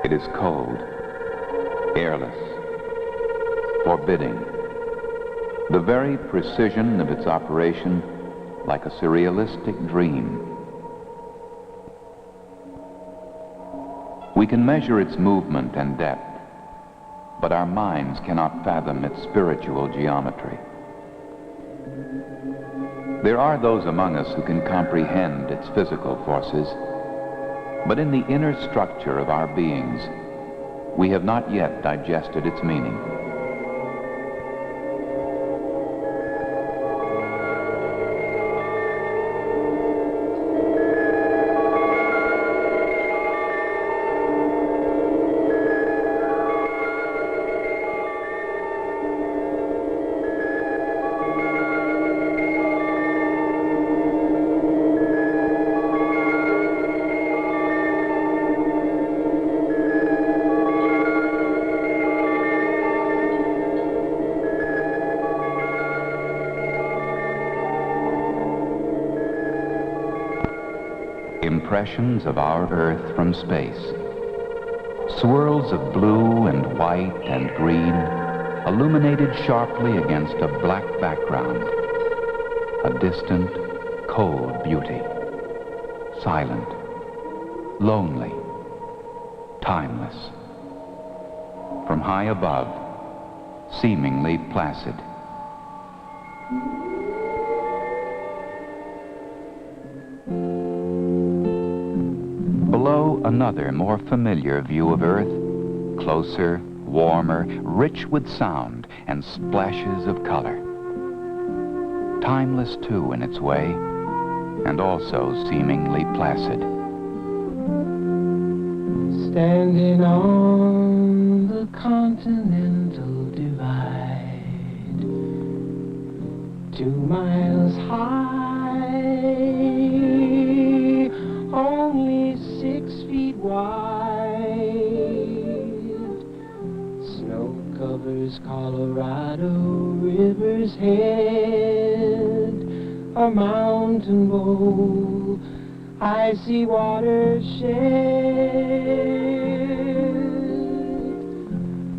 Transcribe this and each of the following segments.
It is cold, airless, forbidding. The very precision of its operation like a surrealistic dream. We can measure its movement and depth, but our minds cannot fathom its spiritual geometry. There are those among us who can comprehend its physical forces, but in the inner structure of our beings, we have not yet digested its meaning. Impressions of our Earth from space. Swirls of blue and white and green, illuminated sharply against a black background. A distant, cold beauty. Silent, lonely, timeless. From high above, seemingly placid. Below, another, more familiar view of Earth, closer, warmer, rich with sound and splashes of color. Timeless, too, in its way, and also seemingly placid. Standing on the continental divide, 2 miles high, only 6 feet wide. Snow covers Colorado River's head, a mountain bowl, icy watershed.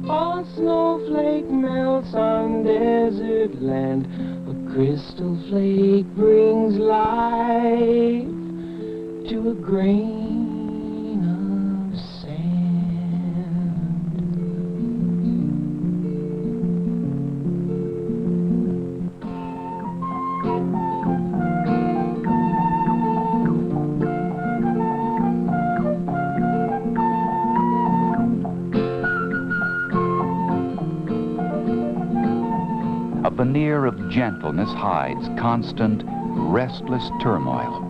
A snowflake melts on desert land, a crystal flake brings life to a grain of sand. A veneer of gentleness hides constant, restless turmoil.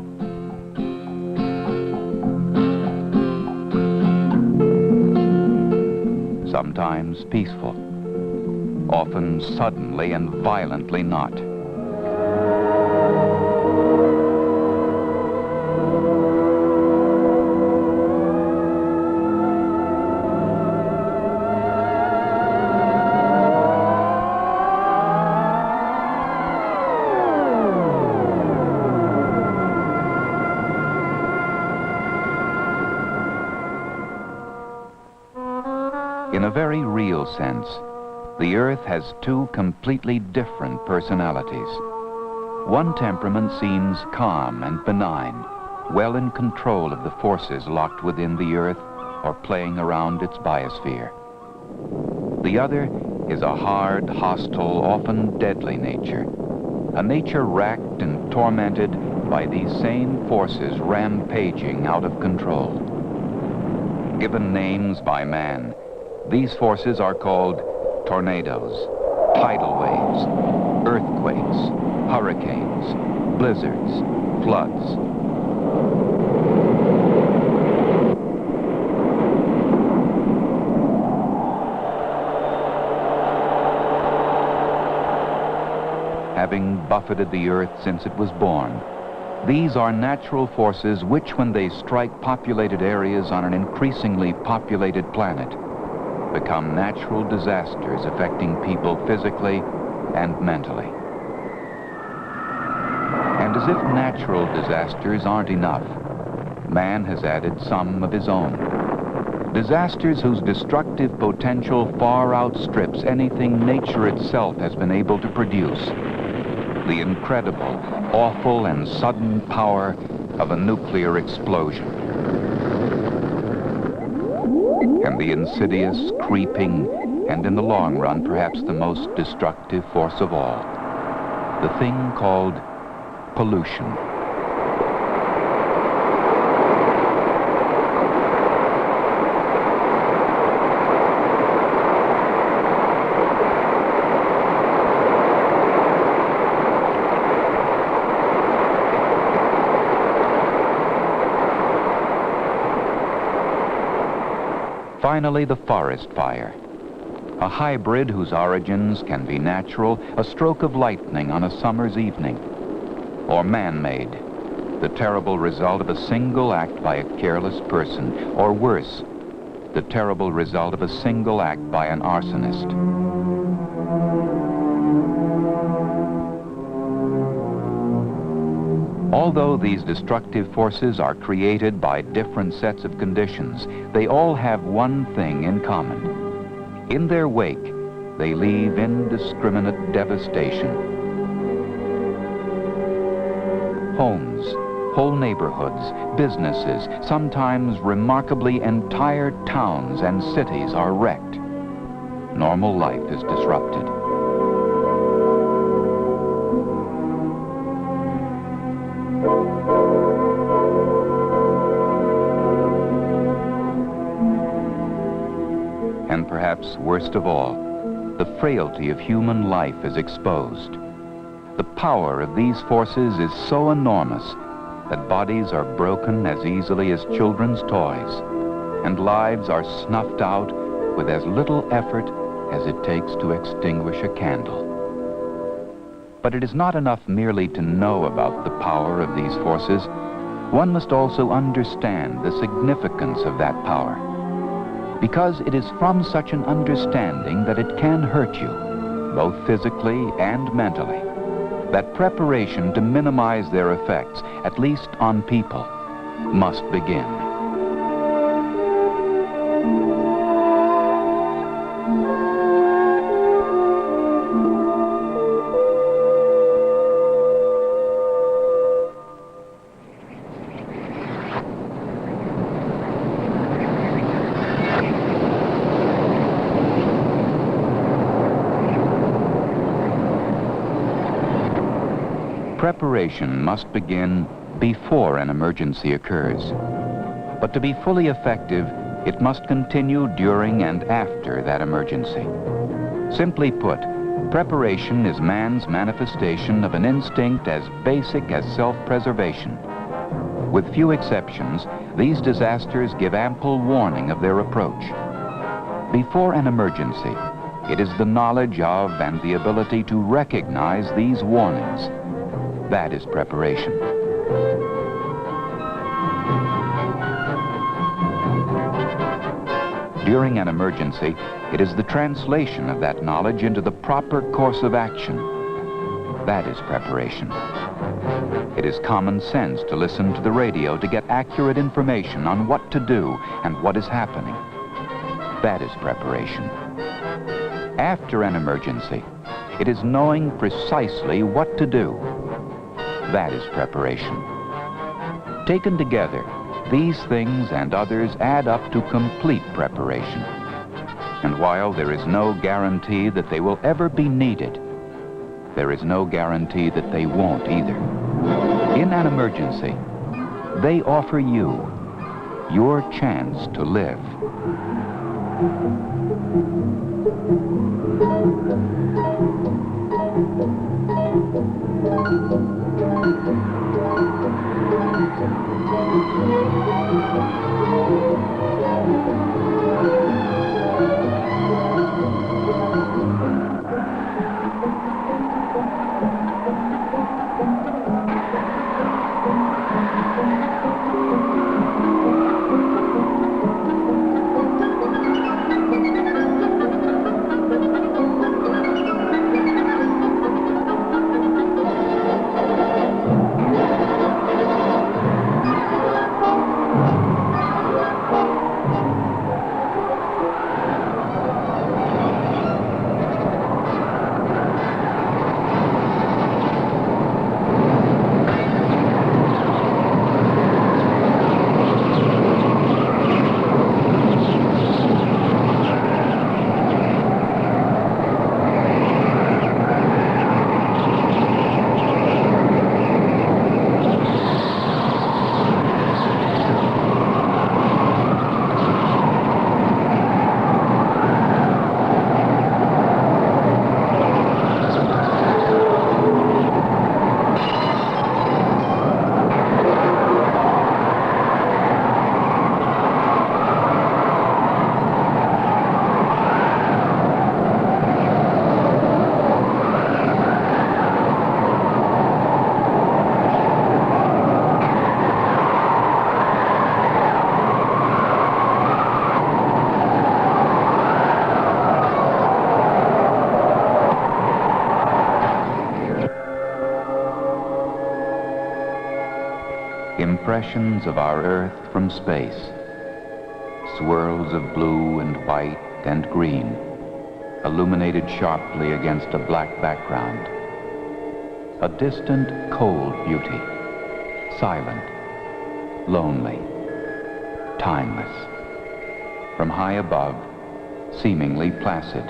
Sometimes peaceful, often suddenly and violently not. In a very real sense, the Earth has 2 completely different personalities. One temperament seems calm and benign, well in control of the forces locked within the Earth or playing around its biosphere. The other is a hard, hostile, often deadly nature, a nature racked and tormented by these same forces rampaging out of control. Given names by man, these forces are called tornadoes, tidal waves, earthquakes, hurricanes, blizzards, floods. Having buffeted the Earth since it was born, these are natural forces which, when they strike populated areas on an increasingly populated planet, become natural disasters affecting people physically and mentally. And as if natural disasters aren't enough, man has added some of his own. Disasters whose destructive potential far outstrips anything nature itself has been able to produce. The incredible, awful, and sudden power of a nuclear explosion. And the insidious, creeping, and in the long run, perhaps the most destructive force of all, the thing called pollution. Finally, the forest fire. A hybrid whose origins can be natural, a stroke of lightning on a summer's evening, or man-made, the terrible result of a single act by a careless person, or worse, the terrible result of a single act by an arsonist. Although these destructive forces are created by different sets of conditions, they all have one thing in common. In their wake, they leave indiscriminate devastation. Homes, whole neighborhoods, businesses, sometimes remarkably entire towns and cities are wrecked. Normal life is disrupted. And perhaps worst of all, the frailty of human life is exposed. The power of these forces is so enormous that bodies are broken as easily as children's toys, and lives are snuffed out with as little effort as it takes to extinguish a candle. But it is not enough merely to know about the power of these forces. One must also understand the significance of that power, because it is from such an understanding that it can hurt you, both physically and mentally, that preparation to minimize their effects, at least on people, must begin. Preparation must begin before an emergency occurs. But to be fully effective, it must continue during and after that emergency. Simply put, preparation is man's manifestation of an instinct as basic as self-preservation. With few exceptions, these disasters give ample warning of their approach. Before an emergency, it is the knowledge of and the ability to recognize these warnings. That is preparation. During an emergency, it is the translation of that knowledge into the proper course of action. That is preparation. It is common sense to listen to the radio to get accurate information on what to do and what is happening. That is preparation. After an emergency, it is knowing precisely what to do. That is preparation. Taken together, these things and others add up to complete preparation. And while there is no guarantee that they will ever be needed, there is no guarantee that they won't either. In an emergency, they offer you your chance to live. impressions of our Earth from space. Swirls of blue and white and green, illuminated sharply against a black background. A distant, cold beauty, silent, lonely, timeless. From high above, seemingly placid.